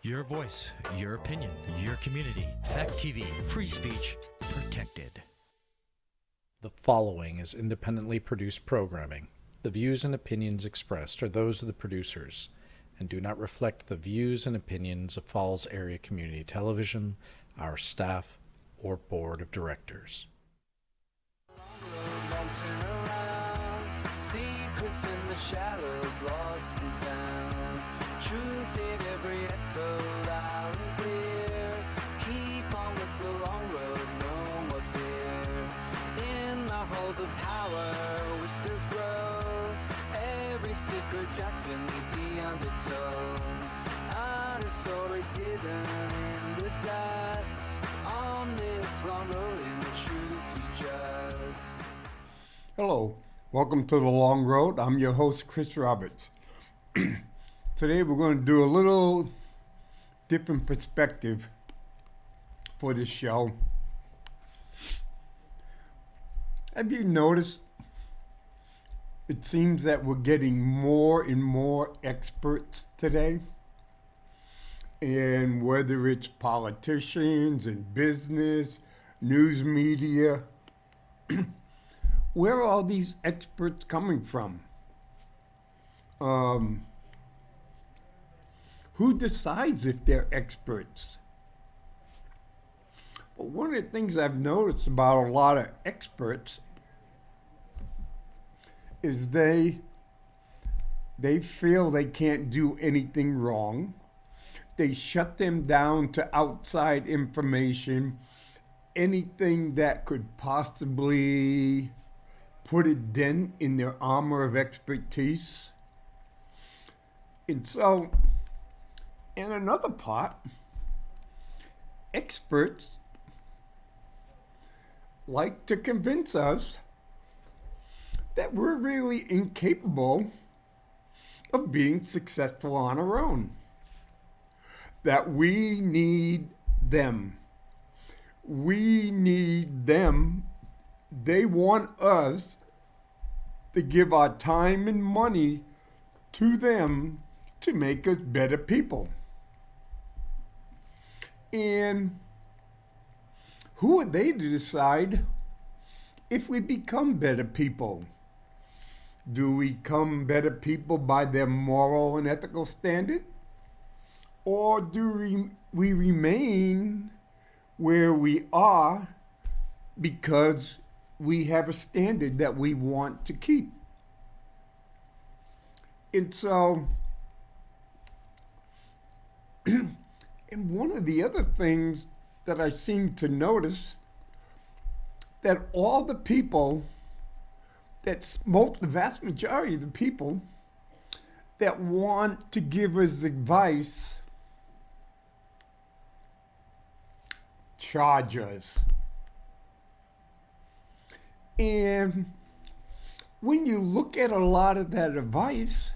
Your voice, your opinion, your community. Fact TV, free speech protected. The following is independently produced programming. The views and opinions expressed are those of the producers and do not reflect the views and opinions of Falls Area Community Television, our staff, or board of directors. Secrets in the shadows, lost and found. Truth in every echo, loud and clear. Keep on with the long road, no more fear. In the halls of power, whispers grow. Every secret cut beneath the undertone. Honest stories hidden in the dust. On this long road, in the truth we trust. Hello, welcome to The Long Road. I'm your host, Chris Roberts. Today we're going to do a little different perspective for this show. Have you noticed it seems that we're getting more and more experts today? And whether it's politicians and business, news media, where are all these experts coming from? Who decides if they're experts? Well, one of the things I've noticed about a lot of experts is they feel they can't do anything wrong. They shut them down to outside information, anything that could possibly put a dent in their armor of expertise. And so, in another part, experts like to convince us that we're really incapable of being successful on our own, that we need them. We need them. They want us to give our time and money to them to make us better people. And who are they to decide if we become better people? Do we become better people by their moral and ethical standard? Or do we remain where we are because we have a standard that we want to keep? And so, and one of the other things that I seem to notice, that all the people, the vast majority of the people that want to give us advice charge us. And when you look at a lot of that advice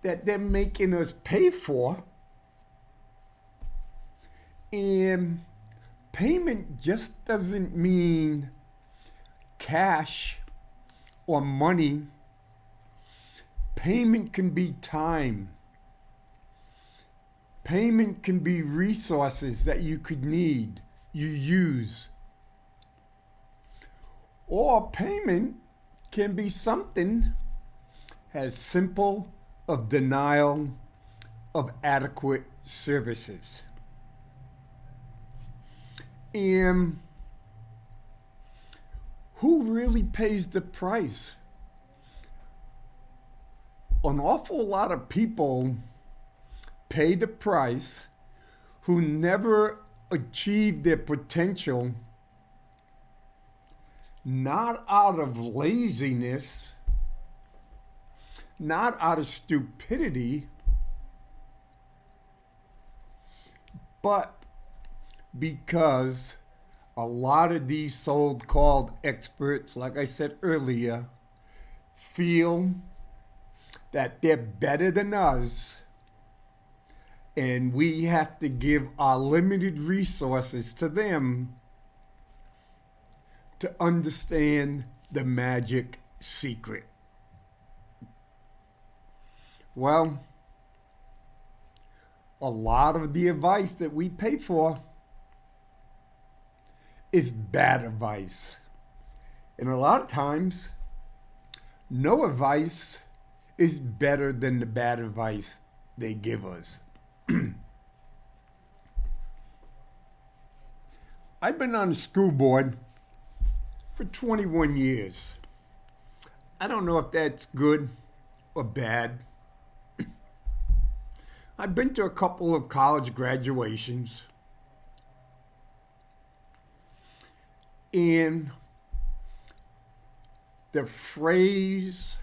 that they're making us pay for, and payment just doesn't mean cash or money. Payment can be time. Payment can be resources that you could need, you use. Or payment can be something as simple of denial of adequate services. And who really pays the price? An awful lot of people pay the price who never achieve their potential, not out of laziness, not out of stupidity, but because a lot of these so-called experts, like I said earlier, feel that they're better than us, and we have to give our limited resources to them to understand the magic secret. Well, a lot of the advice that we pay for is bad advice. And a lot of times, no advice is better than the bad advice they give us. I've been on the school board for 21 years. I don't know if that's good or bad. I've been to a couple of college graduations. And the phrase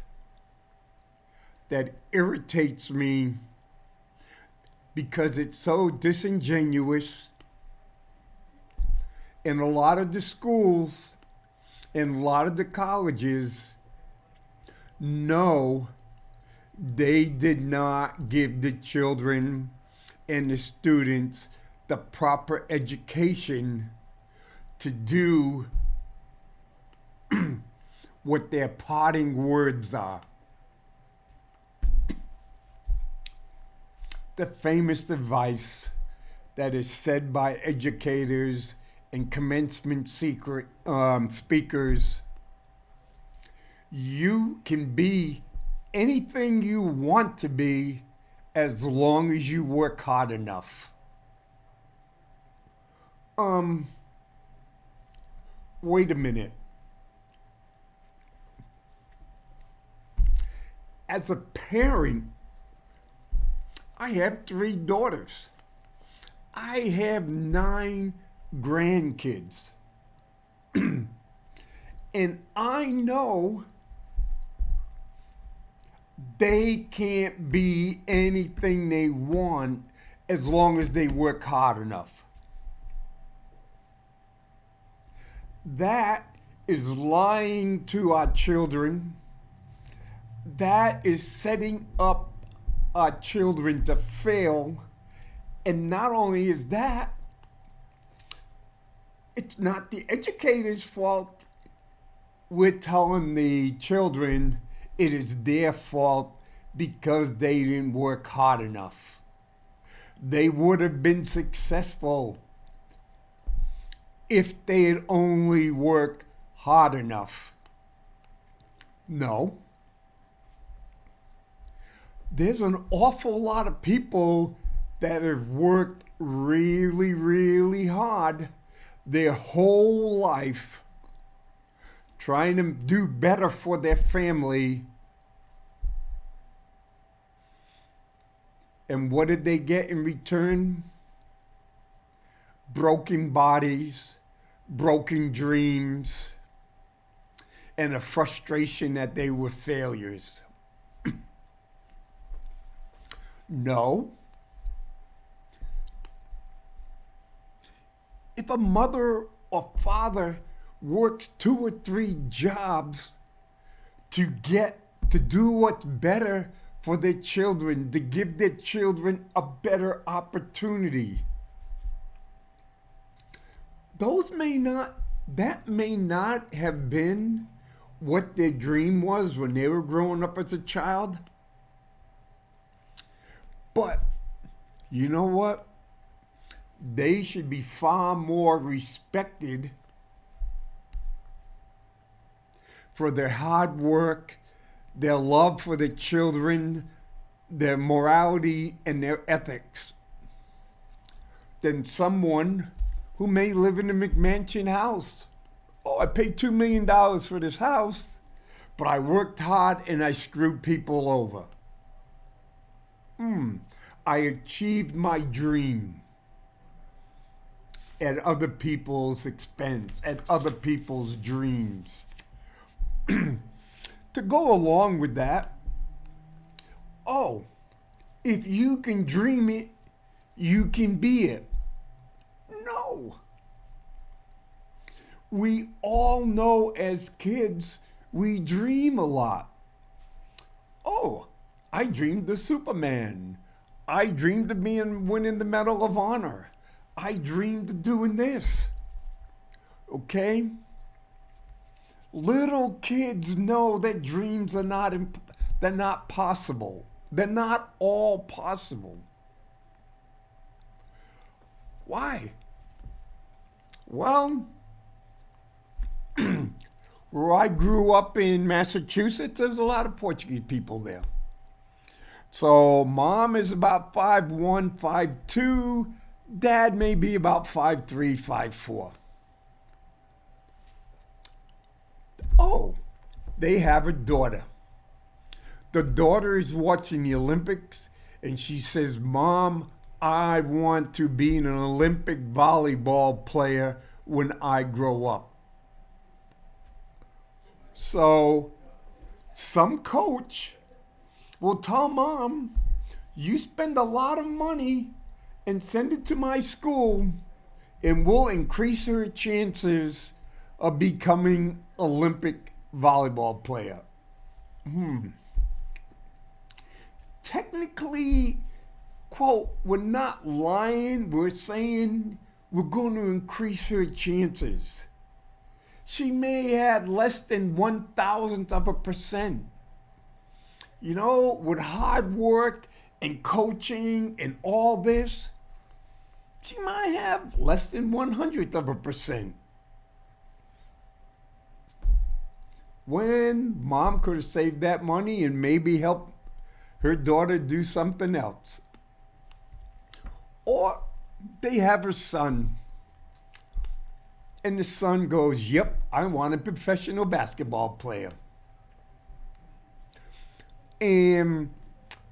that irritates me because it's so disingenuous in a lot of the schools and a lot of the colleges, no, they did not give the children and the students the proper education to do what their parting words are. The famous advice that is said by educators and commencement speakers: you can be anything you want to be as long as you work hard enough. Wait a minute. As a parent, I have 3 daughters. I have 9 grandkids. And I know they can't be anything they want as long as they work hard enough. That is lying to our children. That is setting up our children to fail. And not only is that, it's not the educator's fault. We're telling the children it is their fault because they didn't work hard enough. They would have been successful if they had only worked hard enough. No. There's an awful lot of people that have worked really, really hard their whole life trying to do better for their family. And what did they get in return? Broken bodies, broken dreams, and a frustration that they were failures. No. If a mother or father works 2 or 3 jobs to do what's better for their children, to give their children a better opportunity, that may not have been what their dream was when they were growing up as a child. But you know what? They should be far more respected for their hard work, their love for their children, their morality, and their ethics than someone who may live in a McMansion house. Oh, I paid $2 million for this house, but I worked hard and I screwed people over. I achieved my dream at other people's expense, at other people's dreams. To go along with that, if you can dream it, you can be it. No. We all know as kids, we dream a lot. I dreamed of Superman. I dreamed of winning the Medal of Honor. I dreamed of doing this. Okay? Little kids know that dreams are they're not possible. They're not all possible. Why? Well, where I grew up in Massachusetts, there's a lot of Portuguese people there. So mom is about 5'1", 5'2". Dad may be about 5'3", 5'4". Oh, they have a daughter. The daughter is watching the Olympics and she says, Mom, I want to be an Olympic volleyball player when I grow up. So some coach will tell mom, you spend a lot of money and send it to my school and we'll increase her chances of becoming Olympic volleyball player. Technically, quote, we're not lying. We're saying we're going to increase her chances. She may have less than 1,000%. You know, with hard work and coaching and all this, she might have less than 100%. When mom could have saved that money and maybe helped her daughter do something else. Or they have a son. And the son goes, yep, I want a professional basketball player. And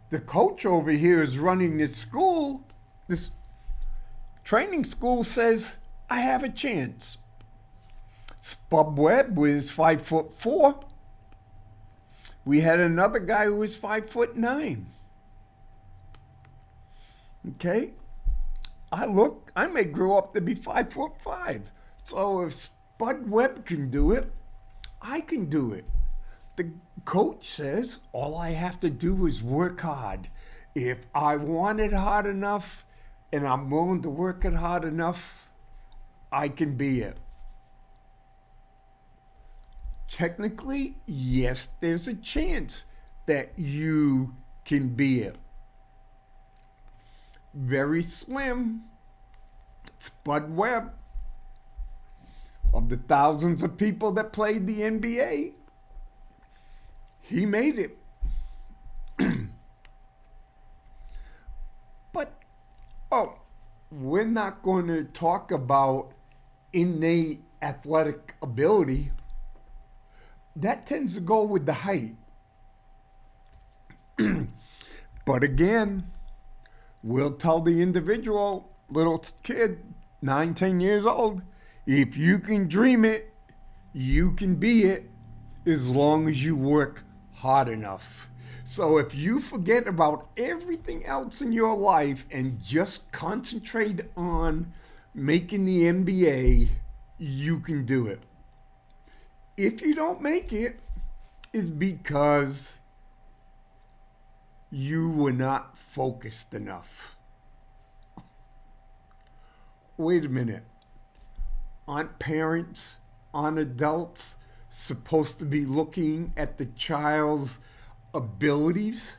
the coach over here is running this school, this training school, says, I have a chance. Spud Webb was 5'4". We had another guy who was 5'9". Okay? I may grow up to be 5'5". So if Spud Webb can do it, I can do it. The coach says all I have to do is work hard. If I want it hard enough and I'm willing to work it hard enough, I can be it. Technically, yes, there's a chance that you can be it. Very slim. Spud Webb, of the thousands of people that played the NBA, he made it. But, we're not going to talk about innate athletic ability. That tends to go with the height. But again, we'll tell the individual, little kid, 9, 10 years old, if you can dream it, you can be it, as long as you work hard enough. So if you forget about everything else in your life and just concentrate on making the NBA, you can do it. If you don't make it, it's because you were not focused enough. Wait a minute. Aren't parents, aren't adults supposed to be looking at the child's abilities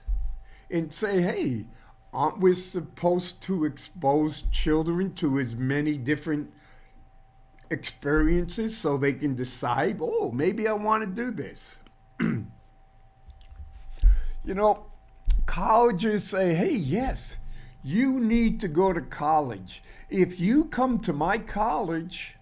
and say, hey, aren't we supposed to expose children to as many different experiences so they can decide, oh, maybe I want to do this? You know, colleges say, hey, yes, you need to go to college. If you come to my college,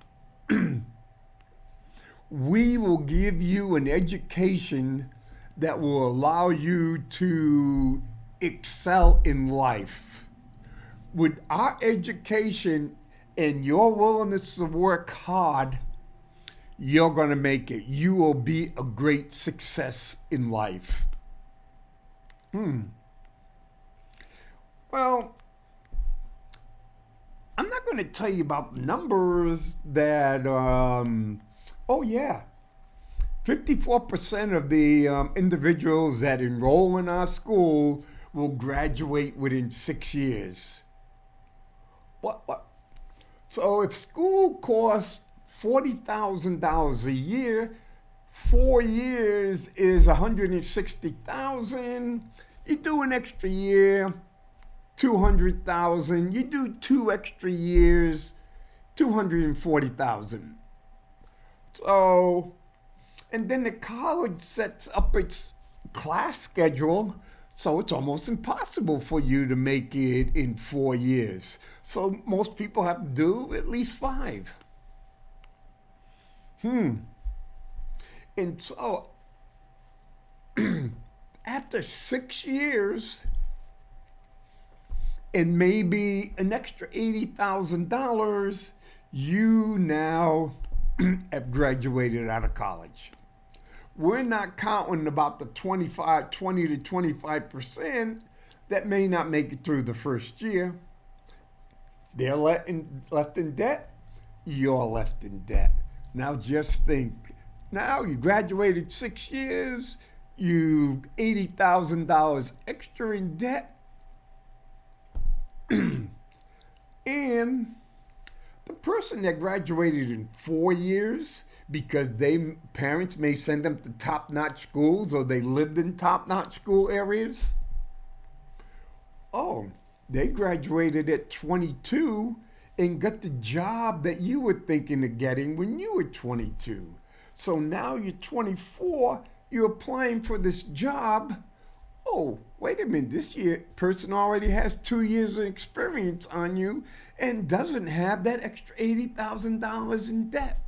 we will give you an education that will allow you to excel in life. With our education and your willingness to work hard, you're going to make it. You will be a great success in life. Well, I'm not going to tell you about numbers that, 54% of the individuals that enroll in our school will graduate within 6 years. What? So if school costs $40,000 a year, 4 years is $160,000. You do an extra year, $200,000. You do 2 extra years, $240,000. So, and then the college sets up its class schedule, so it's almost impossible for you to make it in 4 years. So most people have to do at least 5. And so after 6 years and maybe an extra $80,000, you now have graduated out of college. We're not counting about the 20 to 25% that may not make it through the first year. They're left in debt. You're left in debt. Now just think. Now you graduated 6 years. You $80,000 extra in debt. And the person that graduated in 4 years because parents may send them to top-notch schools or they lived in top-notch school areas. Oh, they graduated at 22 and got the job that you were thinking of getting when you were 22. So now you're 24, you're applying for this job. Oh, wait a minute, this person already has 2 years of experience on you and doesn't have that extra $80,000 in debt.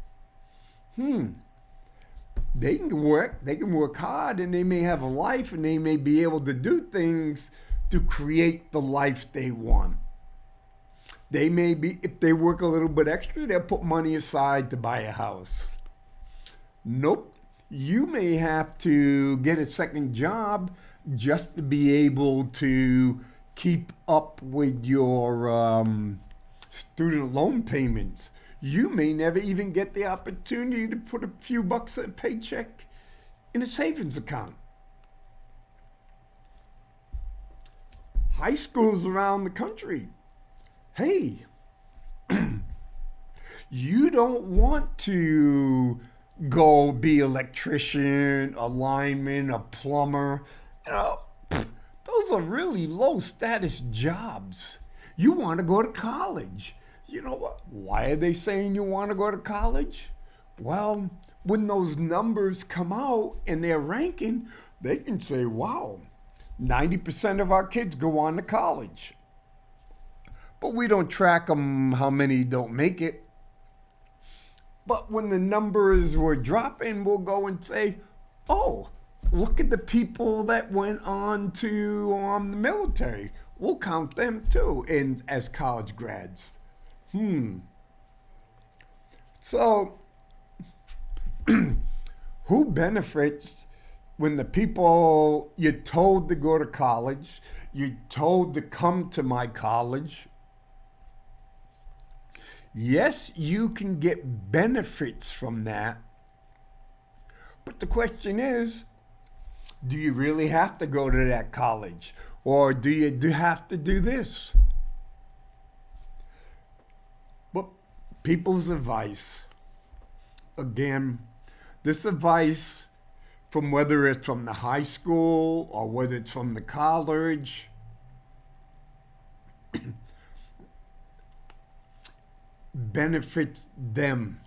They can work hard, and they may have a life, and they may be able to do things to create the life they want. They may be, if they work a little bit extra, they'll put money aside to buy a house. Nope. You may have to get a second job just to be able to keep up with your student loan payments. You may never even get the opportunity to put a few bucks a paycheck in a savings account. High schools around the country. Hey, you don't want to go be an electrician, a lineman, a plumber. Those are really low status jobs. You want to go to college. You know what? Why are they saying you want to go to college? Well, when those numbers come out and they're ranking, they can say, wow, 90% of our kids go on to college. But we don't track them how many don't make it. But when the numbers were dropping, we'll go and say, oh, look at the people that went on to the military. We'll count them too as college grads. So, who benefits when the people you're told to go to college, you're told to come to my college? Yes, you can get benefits from that. But the question is, do you really have to go to that college? Or do you have to do this? But people's advice, again, this advice from whether it's from the high school or whether it's from the college, benefits them.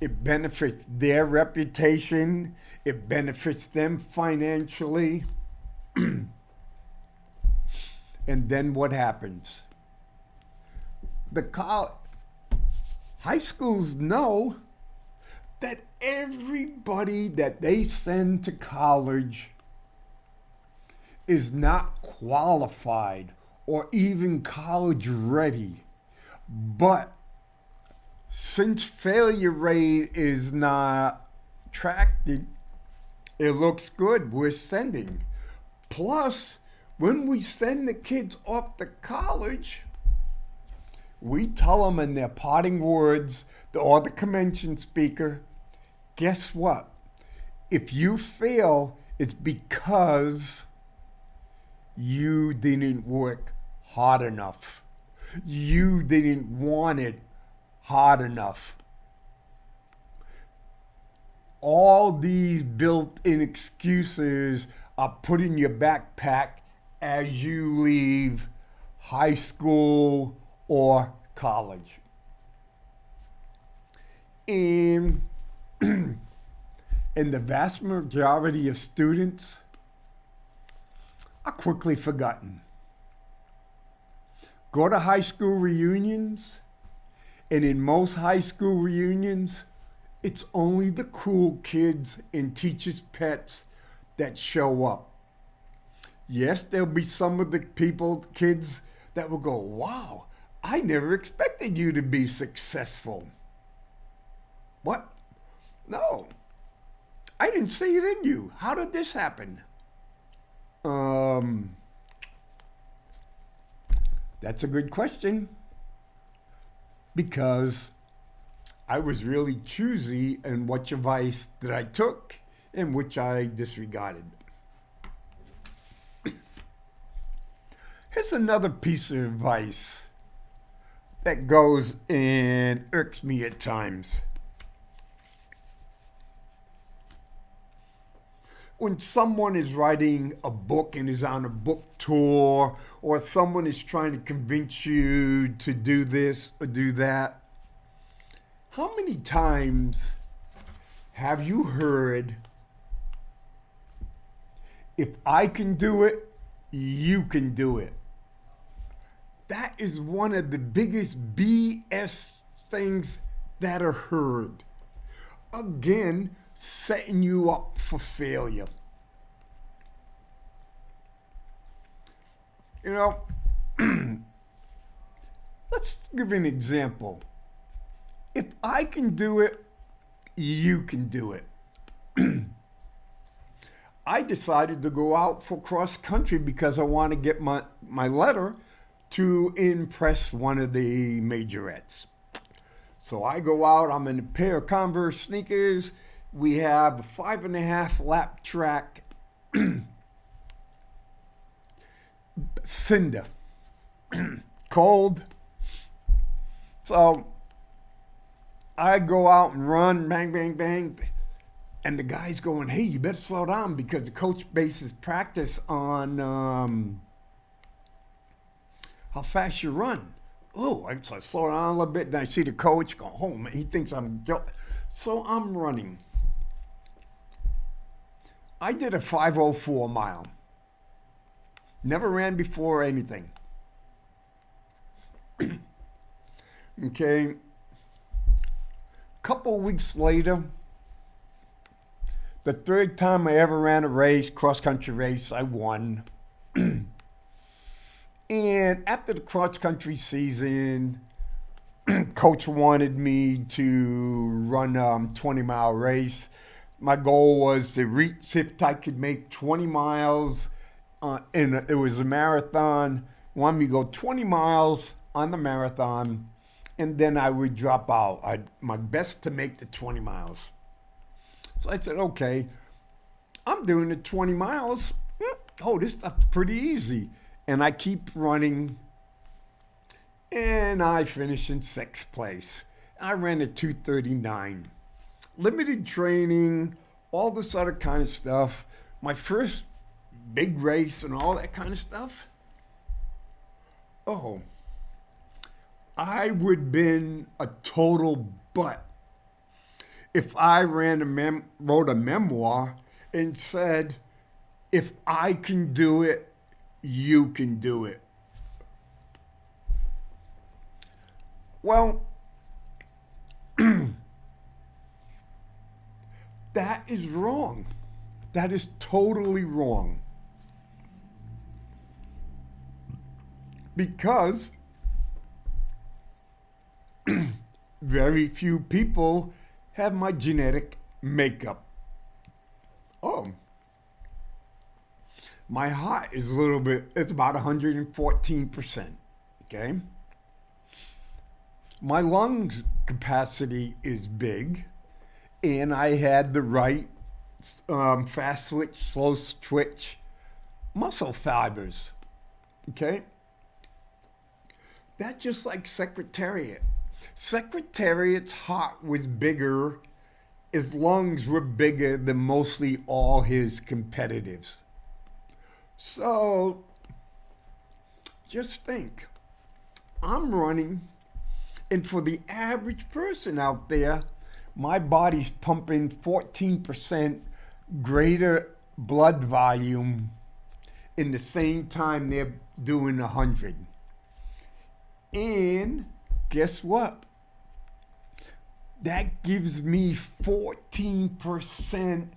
It benefits their reputation. It benefits them financially. And then what happens? High schools know that everybody that they send to college is not qualified or even college ready. But since failure rate is not tracked, it looks good. We're sending. Plus, when we send the kids off to college, we tell them in their parting words, or the convention speaker, guess what? If you fail, it's because you didn't work hard enough. You didn't want it hard enough. All these built-in excuses are put in your backpack as you leave high school or college. And the vast majority of students are quickly forgotten. Go to high school reunions, and in most high school reunions, it's only the cool kids and teachers' pets that show up. Yes, there'll be some of the kids that will go, wow, I never expected you to be successful. What? No, I didn't see it in you. How did this happen? That's a good question, because I was really choosy in which advice that I took and which I disregarded. Here's another piece of advice that goes and irks me at times. When someone is writing a book and is on a book tour, or someone is trying to convince you to do this or do that, how many times have you heard, if I can do it, you can do it? That is one of the biggest BS things that are heard. Again, setting you up for failure. You know, let's give an example. If I can do it, you can do it. I decided to go out for cross country because I want to get my letter to impress one of the majorettes. So I go out, I'm in a pair of Converse sneakers. We have a 5.5 lap track, cinder, cold. So I go out and run, bang, bang, bang. And the guy's going, hey, you better slow down, because the coach bases practice on how fast you run. Oh, so I slow down a little bit. Then I see the coach go, oh, man, he thinks I'm joking. So I'm running. I did a 5:04 mile. Never ran before or anything. Okay. Couple weeks later, the third time I ever ran a race, cross-country race, I won. And after the cross-country season, coach wanted me to run a 20-mile race. My goal was to reach if I could make 20 miles, and it was a marathon. Wanted me to go 20 miles on the marathon, and then I would drop out. My best to make the 20 miles. So I said, okay, I'm doing the 20 miles. Oh, this stuff's pretty easy. And I keep running, and I finish in 6th place. I ran at 2:39. Limited training, all this other kind of stuff. My first big race and all that kind of stuff. Oh, I would have been a total butt if I wrote a memoir and said, if I can do it, you can do it. Well, that is wrong. That is totally wrong. Because very few people have my genetic makeup. Oh, my heart is a little bit, it's about 114%, okay? My lungs capacity is big, and I had the right fast switch, slow twitch muscle fibers, okay? That's just like Secretariat. Secretariat's heart was bigger, his lungs were bigger than mostly all his competitors. So just think, I'm running, and for the average person out there, my body's pumping 14% greater blood volume in the same time they're doing 100. And guess what? That gives me 14%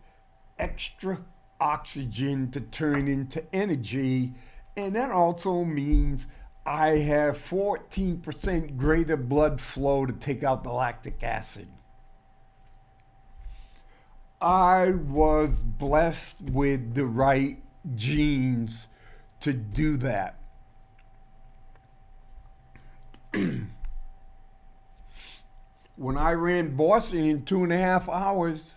extra oxygen to turn into energy. And that also means I have 14% greater blood flow to take out the lactic acid. I was blessed with the right genes to do that. When I ran Boston in 2.5 hours,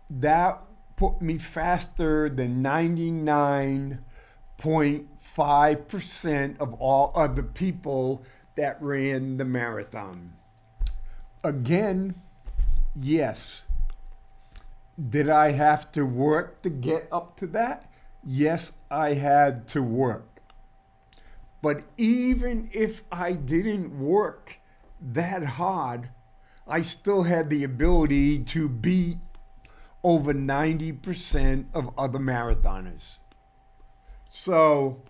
that put me faster than 99.5% of all other people that ran the marathon. Again, yes. Did I have to work to get up to that? Yes, I had to work. But even if I didn't work that hard, I still had the ability to beat over 90% of other marathoners. So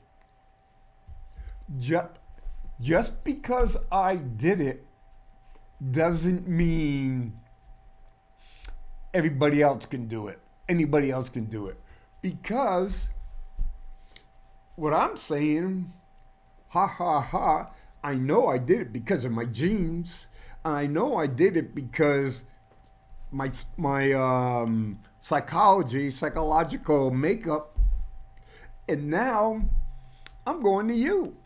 just because I did it doesn't mean everybody else can do it. Anybody else can do it. Because what I'm saying, I know I did it because of my genes. I know I did it because my psychological makeup. And now I'm going to you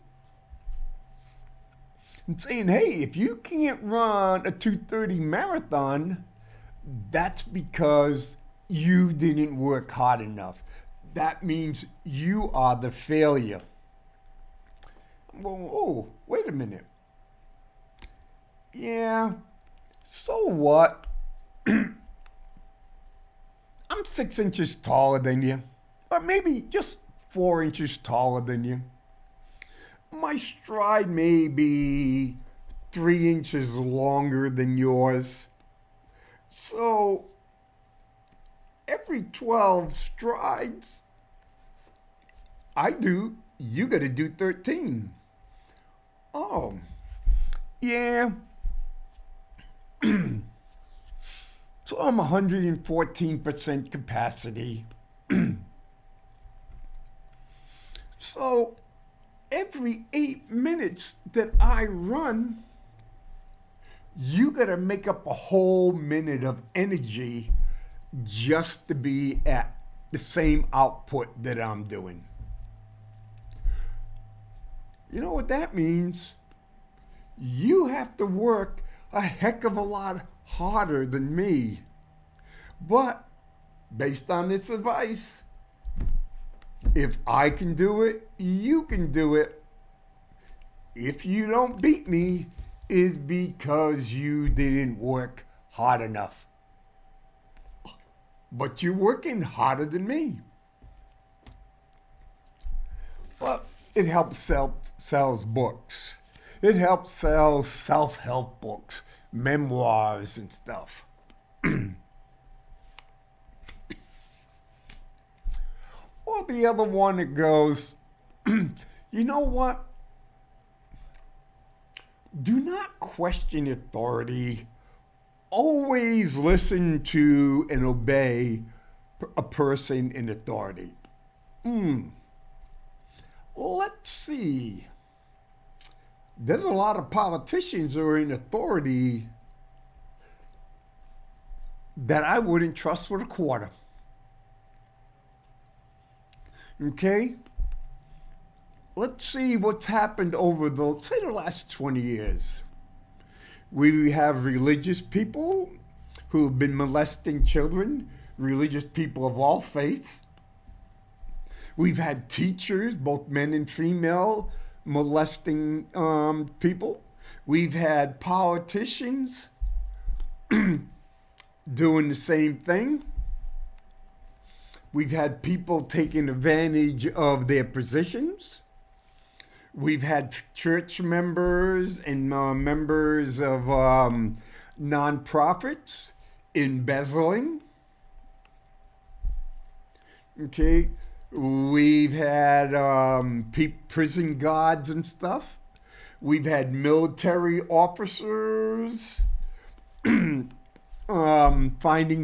and saying, hey, if you can't run a 2:30 marathon, that's because you didn't work hard enough. That means you are the failure. Well, oh, wait a minute. Yeah, so what? I'm 6 inches taller than you, or maybe just 4 inches taller than you. My stride may be 3 inches longer than yours. So every 12 strides I do, you got to do 13. Oh, yeah. So I'm 114% capacity. So every 8 minutes that I run, you got to make up a whole minute of energy just to be at the same output that I'm doing. You know what that means? You have to work a heck of a lot harder than me. But based on this advice, if I can do it, you can do it. If you don't beat me, is because you didn't work hard enough. But you're working harder than me. Well, it helps sells books. It helps sell self-help books, memoirs and stuff. Or the other one that goes, you know what? Do not question authority. Always listen to and obey a person in authority. Let's see. There's a lot of politicians who are in authority that I wouldn't trust with a quarter. Okay? Let's see what's happened over the last 20 years. We have religious people who have been molesting children, religious people of all faiths. We've had teachers, both men and female, molesting people. We've had politicians doing the same thing. We've had people taking advantage of their positions. We've had church members and members of nonprofits embezzling. Okay, we've had prison guards and stuff. We've had military officers finding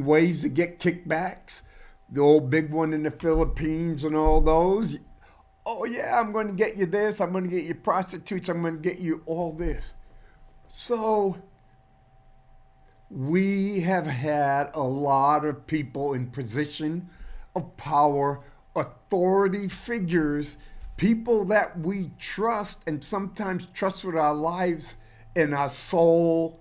ways to get kickbacks. The old big one in the Philippines and all those. Oh yeah, I'm going to get you this. I'm going to get you prostitutes. I'm going to get you all this. So we have had a lot of people in position of power, authority figures, people that we trust and sometimes trust with our lives and our souls,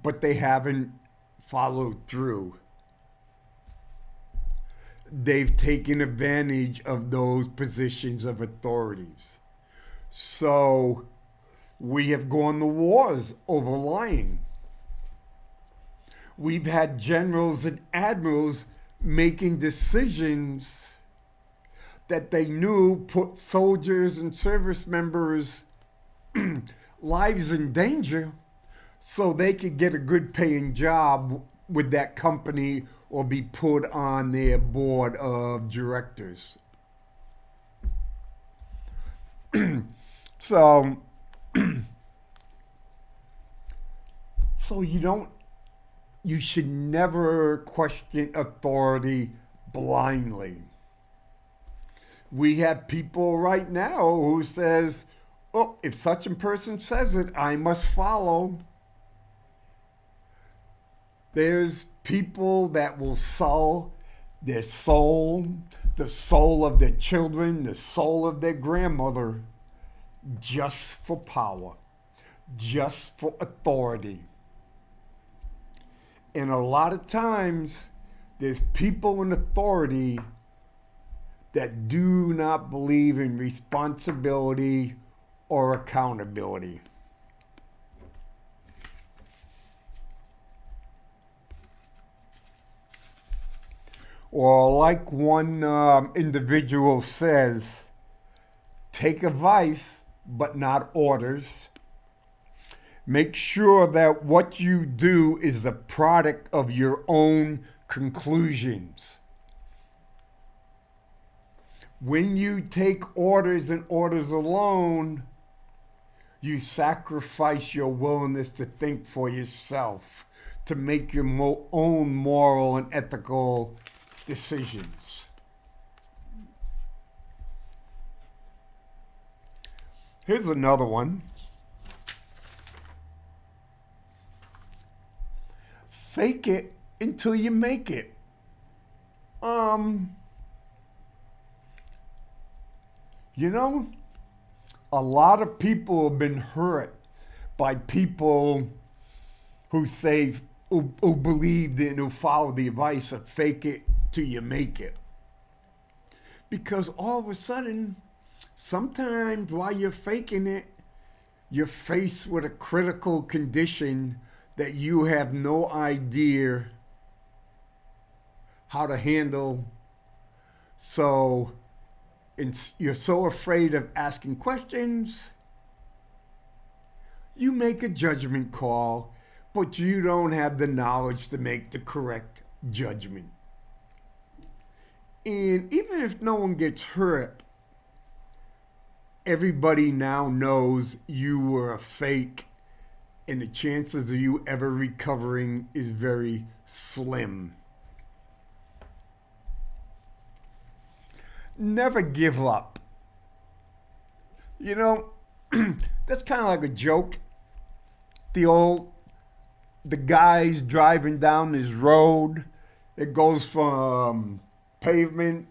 but they haven't followed through. They've taken advantage of those positions of authorities. So we have gone to wars over lying. We've had generals and admirals making decisions that they knew put soldiers and service members' lives in danger so they could get a good paying job with that company or be put on their board of directors. So you should never question authority blindly. We have people right now who says, oh, if such a person says it, I must follow. There's people that will sell their soul, the soul of their children, the soul of their grandmother, just for power, just for authority. And a lot of times, there's people in authority that do not believe in responsibility or accountability. Or like one individual says, take advice, but not orders. Make sure that what you do is a product of your own conclusions. When you take orders and orders alone, you sacrifice your willingness to think for yourself, to make your own moral and ethical decisions. Here's another one. Fake it until you make it. A lot of people have been hurt by people who say, who believe in, who follow the advice of fake it till you make it. Because all of a sudden, sometimes while you're faking it, you're faced with a critical condition that you have no idea how to handle. So you're so afraid of asking questions, you make a judgment call, but you don't have the knowledge to make the correct judgment. And even if no one gets hurt, everybody now knows you were a fake, and the chances of you ever recovering is very slim. Never give up. That's kind of like a joke. The guy's driving down this road. It goes from pavement,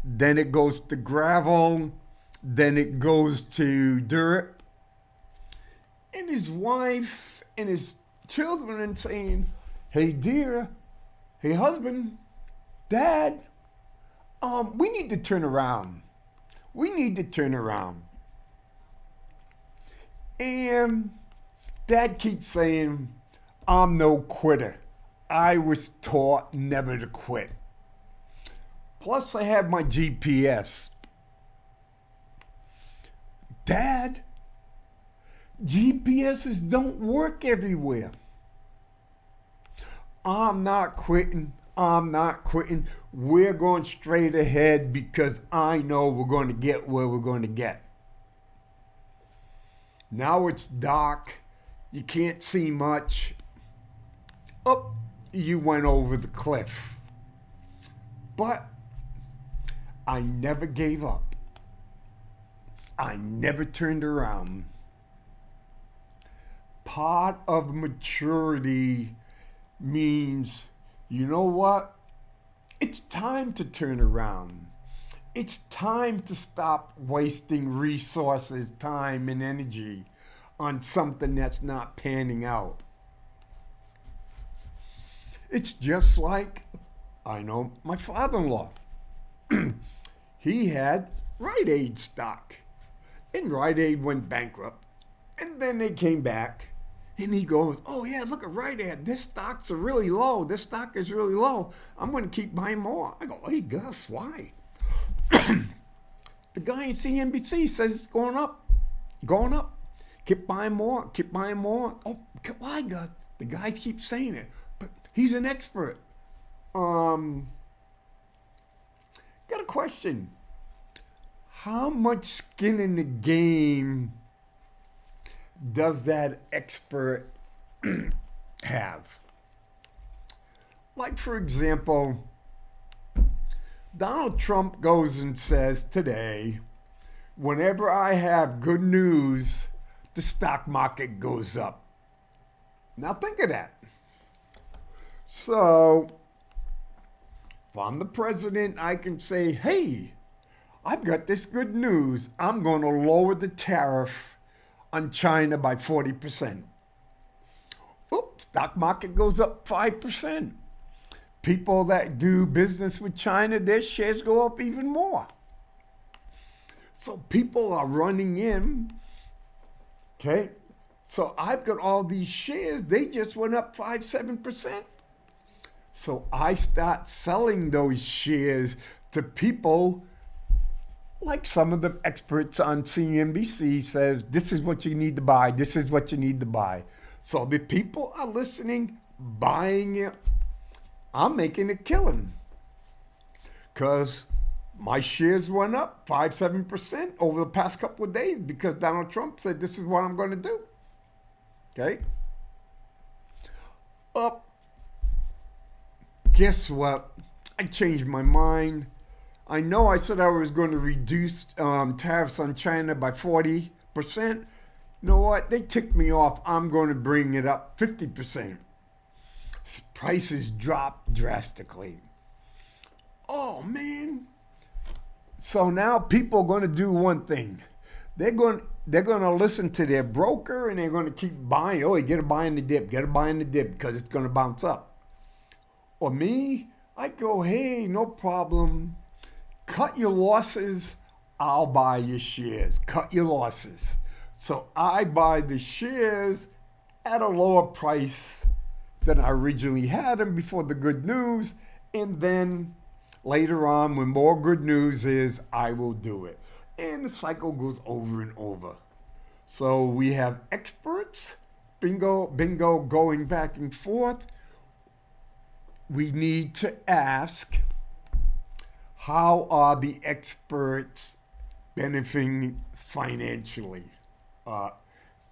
then it goes to gravel, then it goes to dirt. And his wife and his children saying, hey dear, hey husband, dad, we need to turn around. We need to turn around. And dad keeps saying, I'm no quitter. I was taught never to quit. Plus, I have my GPS. Dad, GPSs don't work everywhere. I'm not quitting. I'm not quitting. We're going straight ahead because I know we're going to get where we're going to get. Now it's dark. You can't see much. Oh, you went over the cliff. But I never gave up. I never turned around. Part of maturity means, you know what? It's time to turn around. It's time to stop wasting resources, time, and energy on something that's not panning out. It's just like, I know my father-in-law. He had Rite Aid stock, and Rite Aid went bankrupt. And then they came back, and he goes, oh yeah, look at Rite Aid. This stocks are really low. This stock is really low. I'm going to keep buying more. I go, hey Gus, why? The guy in CNBC says it's going up, going up. Keep buying more, keep buying more. Oh, why, Gus? The guy keeps saying it, but he's an expert. Got a question. How much skin in the game does that expert have? Like, for example, Donald Trump goes and says today, whenever I have good news, the stock market goes up. Now think of that. So, if I'm the president, I can say, hey, I've got this good news. I'm going to lower the tariff on China by 40%. Oops, stock market goes up 5%. People that do business with China, their shares go up even more. So people are running in, okay? So I've got all these shares, they just went up 5-7%. So I start selling those shares to people like some of the experts on CNBC says, this is what you need to buy, this is what you need to buy. So the people are listening, buying it. I'm making a killing because my shares went up 5-7% over the past couple of days because Donald Trump said this is what I'm going to do. Okay? Up. Guess what? I changed my mind. I know I said I was going to reduce tariffs on China by 40%. You know what? They ticked me off. I'm going to bring it up 50%. Prices dropped drastically. Oh, man. So now people are going to do one thing. They're going to listen to their broker and they're going to keep buying. Oh, you get a buy in the dip. Get a buy in the dip because it's going to bounce up. Or me, I go, hey, no problem. Cut your losses. I'll buy your shares. Cut your losses. So I buy the shares at a lower price than I originally had them before the good news. And then later on, when more good news is, I will do it. And the cycle goes over and over. So we have experts, bingo, going back and forth. We need to ask, how are the experts benefiting financially?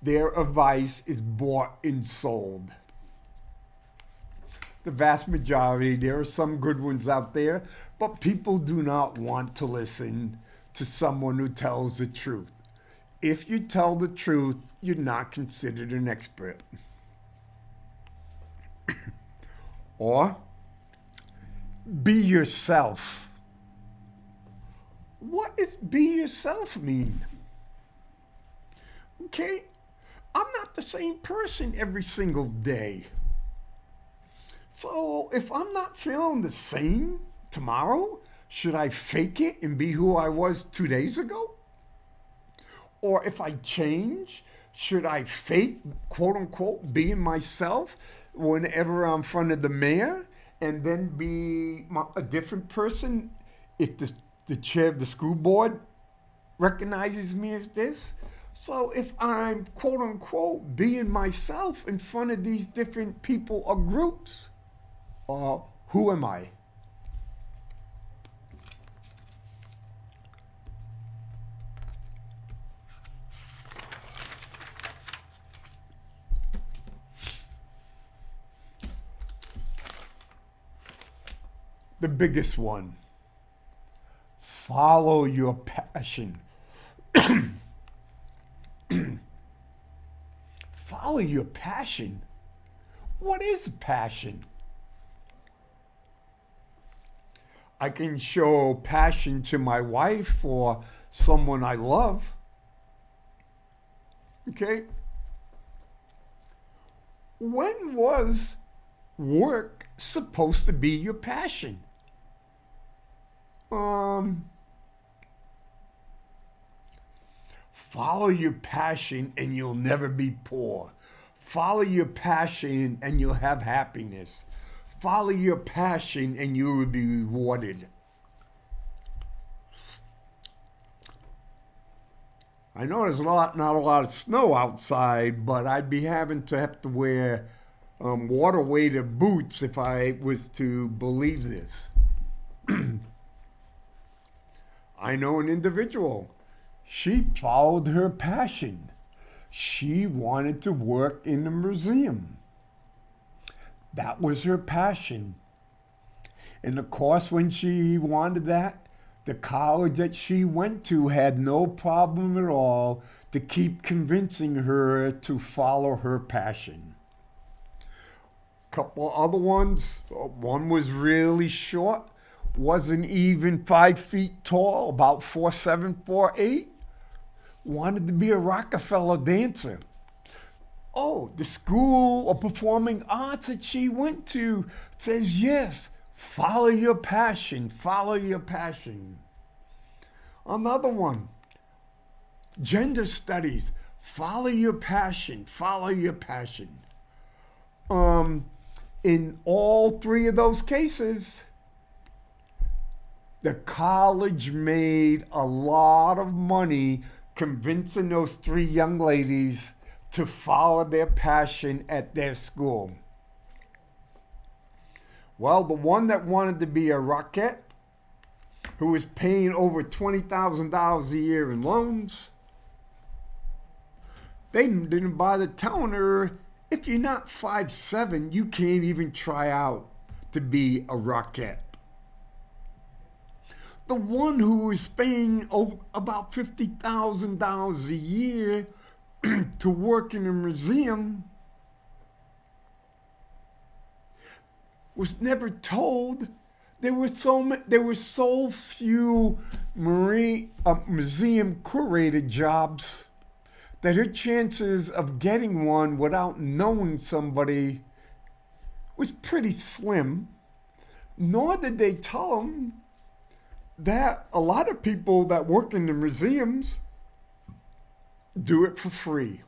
Their advice is bought and sold. The vast majority, there are some good ones out there, but people do not want to listen to someone who tells the truth. If you tell the truth, you're not considered an expert. Or be yourself. What does be yourself mean? Okay, I'm not the same person every single day. So if I'm not feeling the same tomorrow, should I fake it and be who I was 2 days ago? Or if I change, should I fake, quote unquote, being myself? whenever I'm in front of the mayor and then be a different person if the chair of the school board recognizes me as this. So if I'm quote unquote being myself in front of these different people or groups, who am I? The biggest one. Follow your passion. Follow your passion. What is passion? I can show passion to my wife or someone I love. Okay? When was work supposed to be your passion? Follow your passion and you'll never be poor. Follow your passion and you'll have happiness. Follow your passion and you will be rewarded. I know there's not a lot of snow outside, but I'd be having to have to wear water-weighted boots if I was to believe this. I know an individual. She followed her passion. She wanted to work in a museum. That was her passion. And of course, when she wanted that, the college that she went to had no problem at all to keep convincing her to follow her passion. Couple other ones. One was really short, wasn't even 5 feet tall, about 4'7", 4'8". Wanted to be a Rockefeller dancer. Oh, the school of performing arts that she went to says, yes, follow your passion, follow your passion. Another one, gender studies, follow your passion, follow your passion. In all three of those cases, the college made a lot of money convincing those three young ladies to follow their passion at their school. Well, the one that wanted to be a rockette, who was paying over $20,000 a year in loans, they didn't bother telling her, if you're not 5'7", you can't even try out to be a rockette. The one who was paying about $50,000 a year to work in a museum was never told there were so few museum curated jobs that her chances of getting one without knowing somebody was pretty slim. Nor did they tell them that a lot of people that work in the museums do it for free.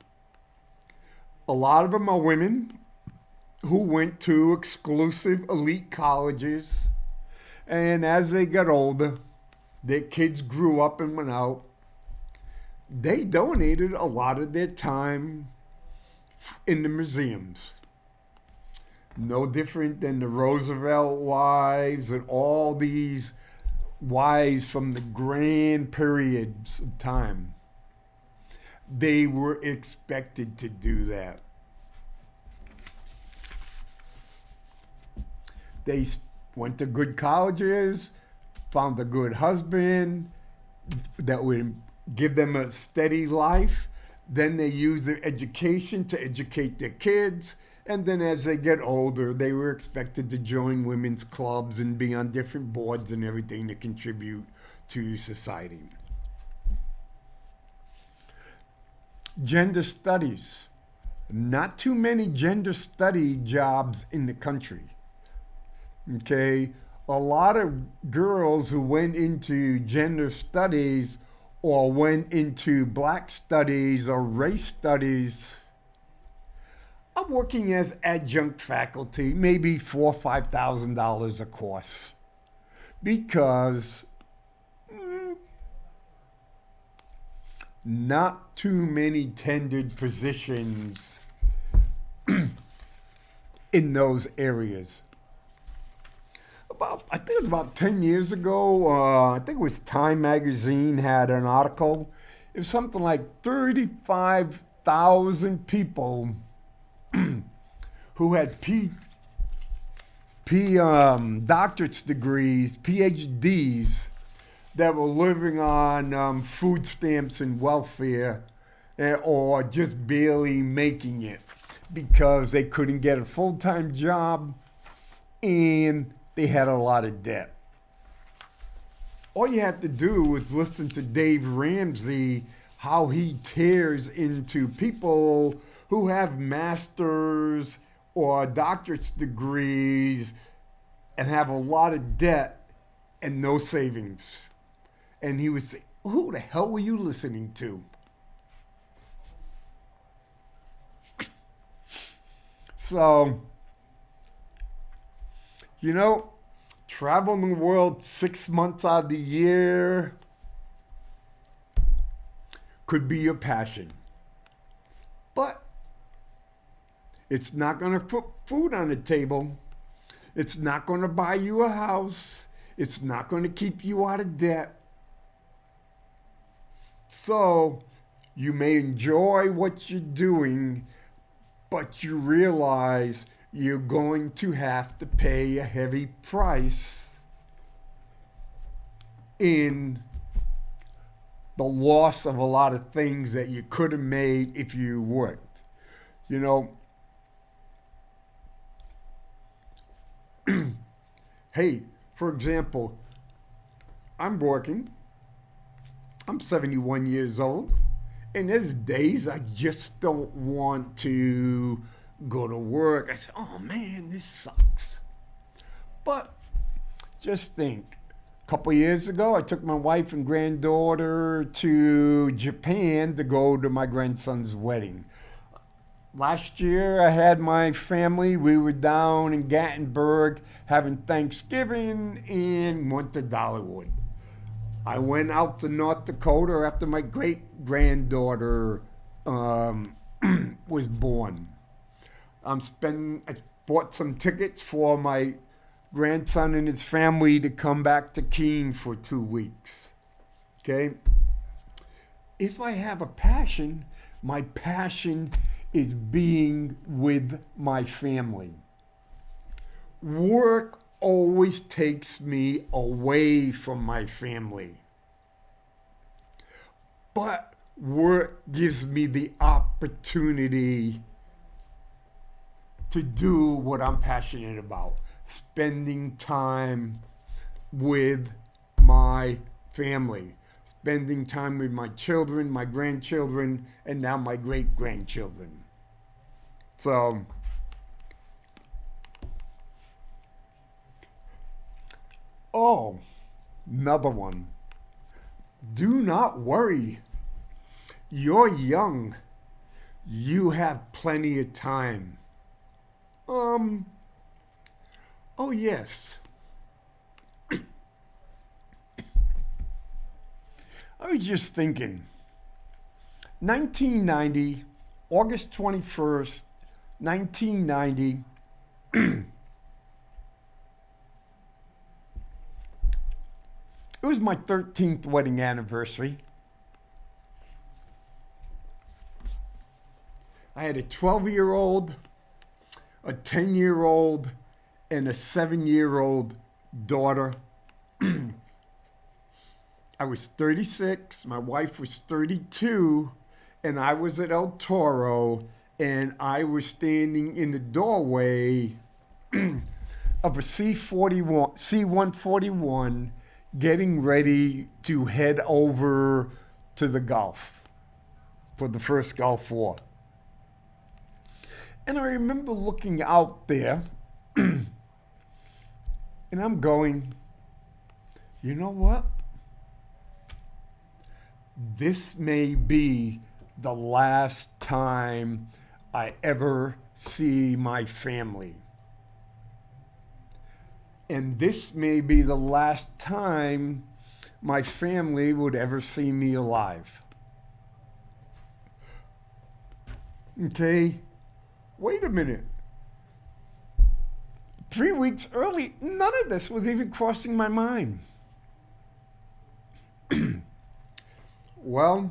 A lot of them are women who went to exclusive elite colleges, and as they got older, their kids grew up and went out. They donated a lot of their time in the museums. No different than the Roosevelt wives and all these wives from the grand periods of time. They were expected to do that. They went to good colleges, found a good husband that would give them a steady life. Then they used their education to educate their kids. And then as they get older, they were expected to join women's clubs and be on different boards and everything to contribute to society. Gender studies. Not too many gender study jobs in the country. Okay, a lot of girls who went into gender studies or went into black studies or race studies I'm working as adjunct faculty, maybe $4,000 or $5,000 a course, because not too many tendered positions in those areas. I think it was about 10 years ago, I think it was Time Magazine had an article. It was something like 35,000 people who had doctorate's degrees, PhDs, that were living on food stamps and welfare, or just barely making it because they couldn't get a full-time job and they had a lot of debt. All you have to do is listen to Dave Ramsey, how he tears into people who have master's or doctorate's degrees and have a lot of debt and no savings. And he would say, who the hell were you listening to? So, you know, traveling the world 6 months out of the year could be your passion. But it's not going to put food on the table. It's not going to buy you a house. It's not going to keep you out of debt. So you may enjoy what you're doing, but you realize you're going to have to pay a heavy price in the loss of a lot of things that you could have made if you worked. You know, hey, for example, I'm working. I'm 71 years old, and there's days I just don't want to go to work. I say, oh man, this sucks. But just think, a couple years ago, I took my wife and granddaughter to Japan to go to my grandson's wedding. Last year, I had my family. We were down in Gatlinburg having Thanksgiving and went to Dollywood. I went out to North Dakota after my great-granddaughter was born. I bought some tickets for my grandson and his family to come back to Keene for 2 weeks. Okay? If I have a passion, my passion is being with my family. Work always takes me away from my family. But work gives me the opportunity to do what I'm passionate about, spending time with my family, spending time with my children, my grandchildren, and now my great-grandchildren. So, another one. Do not worry. You're young. You have plenty of time. Oh yes. I was just thinking, 1990, August 21st, 1990, it was my 13th wedding anniversary. I had a 12-year-old, a 10-year-old, and a 7-year-old daughter. I was 36, my wife was 32, and I was at El Toro, and I was standing in the doorway of a C-141 getting ready to head over to the Gulf for the first Gulf War. And I remember looking out there, and I'm going, you know what? This may be the last time I ever see my family. And this may be the last time my family would ever see me alive. Okay, wait a minute. 3 weeks early, none of this was even crossing my mind. Well,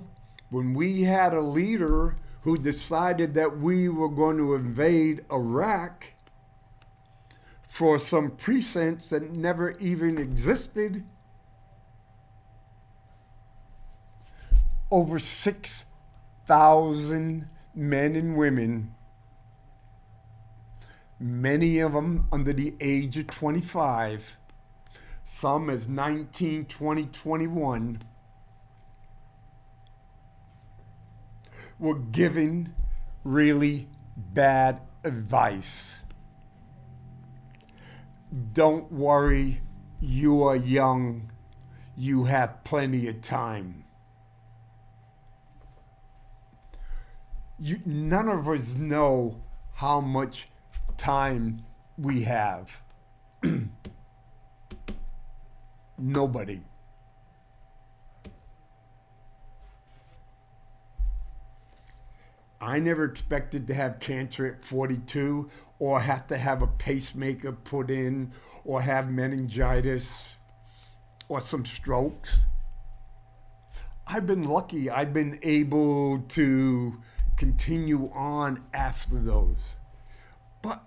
when we had a leader who decided that we were going to invade Iraq for some precincts that never even existed, over 6,000 men and women, many of them under the age of 25, some as 19, 20, 21, were given really bad advice. Don't worry, you are young. You have plenty of time. None of us know how much time we have. Nobody. I never expected to have cancer at 42 or have to have a pacemaker put in or have meningitis or some strokes. I've been lucky. I've been able to continue on after those. But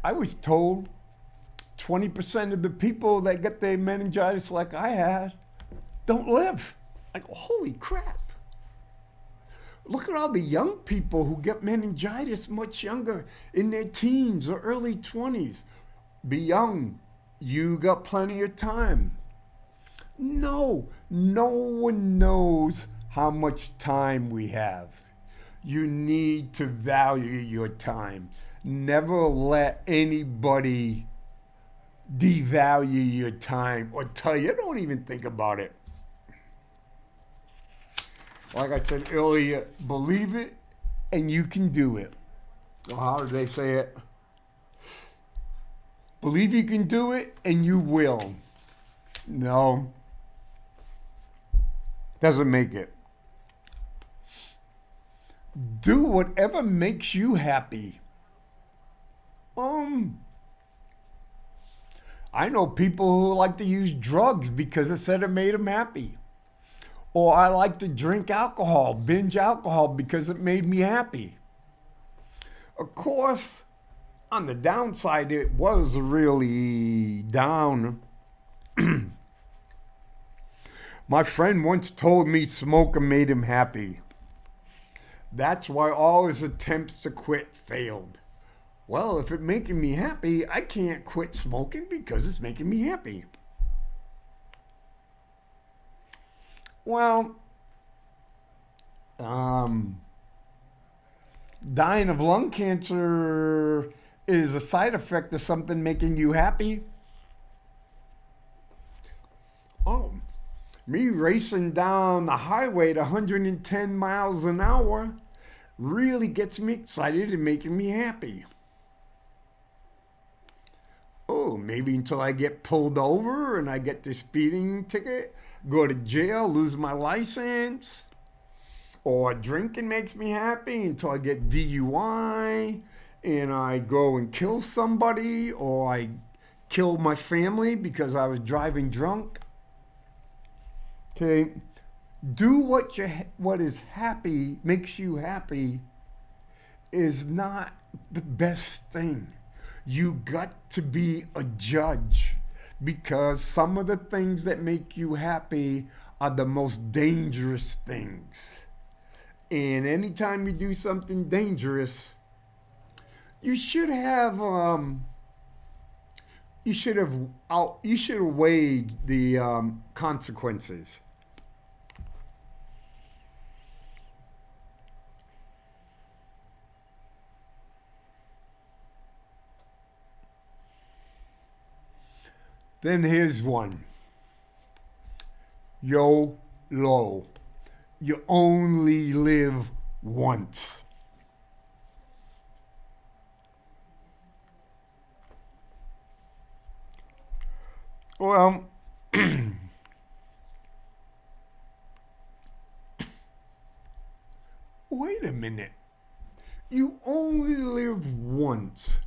I was told 20% of the people that get their meningitis like I had don't live. Like, holy crap. Look at all the young people who get meningitis much younger, in their teens or early 20s. Be young. You got plenty of time. No one knows how much time we have. You need to value your time. Never let anybody devalue your time or tell you, don't even think about it. Like I said earlier, believe it and you can do it. Or how do they say it? Believe you can do it and you will. No. Doesn't make it. Do whatever makes you happy. I know people who like to use drugs because it said it made them happy. Or I like to drink alcohol, binge alcohol because it made me happy. Of course, on the downside, it was really down. My friend once told me smoking made him happy. That's why all his attempts to quit failed. Well, if it's making me happy, I can't quit smoking because it's making me happy. Well, dying of lung cancer is a side effect of something making you happy. Oh, me racing down the highway at 110 miles an hour really gets me excited and making me happy. Oh, maybe until I get pulled over and I get the speeding ticket, go to jail, lose my license, or drinking makes me happy until I get DUI and I go and kill somebody, or I kill my family because I was driving drunk. Okay, do what is happy, makes you happy, is not the best thing. You got to be a judge, because some of the things that make you happy are the most dangerous things. And anytime you do something dangerous, you should have weighed the consequences. Then here's one. YOLO. You only live once. Well, wait a minute. You only live once.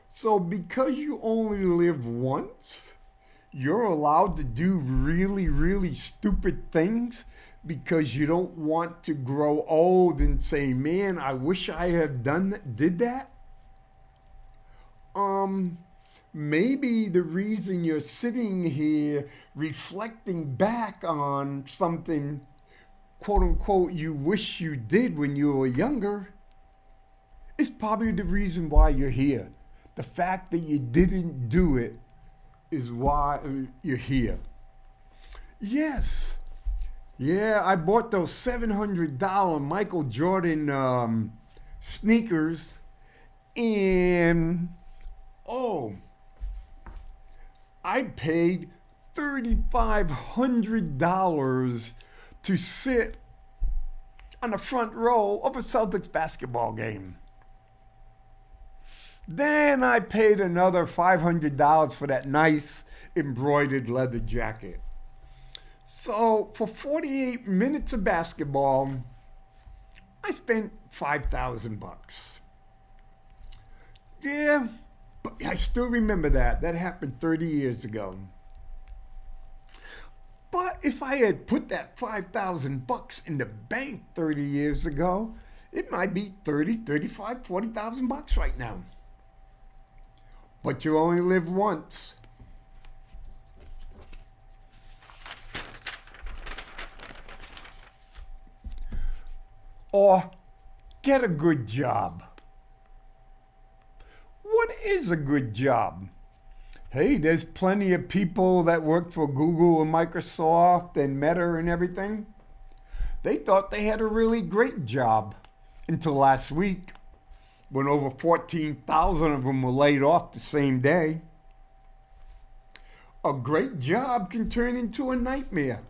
So because you only live once, you're allowed to do really, really stupid things because you don't want to grow old and say, man, I wish I had did that. Maybe the reason you're sitting here reflecting back on something, quote unquote, you wish you did when you were younger, is probably the reason why you're here. The fact that you didn't do it is why you're here. Yes. Yeah, I bought those $700 Michael Jordan sneakers, and I paid $3,500 to sit on the front row of a Celtics basketball game. Then I paid another $500 for that nice embroidered leather jacket. So for 48 minutes of basketball, I spent $5,000. Yeah, but I still remember that. That happened 30 years ago. But if I had put that $5,000 in the bank 30 years ago, it might be 30, 35, $40,000 right now. But you only live once. Or get a good job. What is a good job? Hey, there's plenty of people that work for Google and Microsoft and Meta and everything. They thought they had a really great job until last week, when over 14,000 of them were laid off the same day. A great job can turn into a nightmare.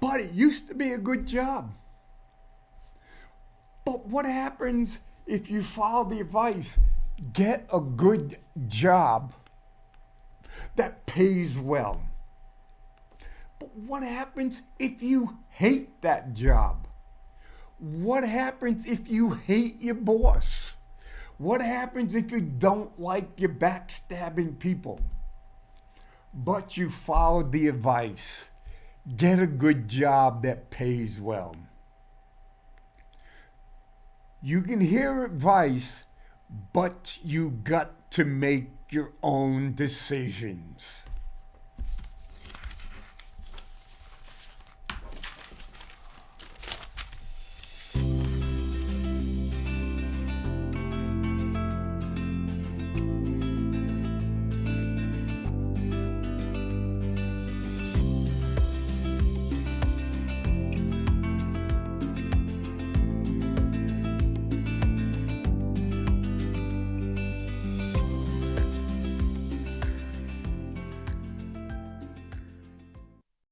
But it used to be a good job. But what happens if you follow the advice, get a good job that pays well? But what happens if you hate that job? What happens if you hate your boss? What happens if you don't like your backstabbing people? But you followed the advice. Get a good job that pays well. You can hear advice, but you got to make your own decisions.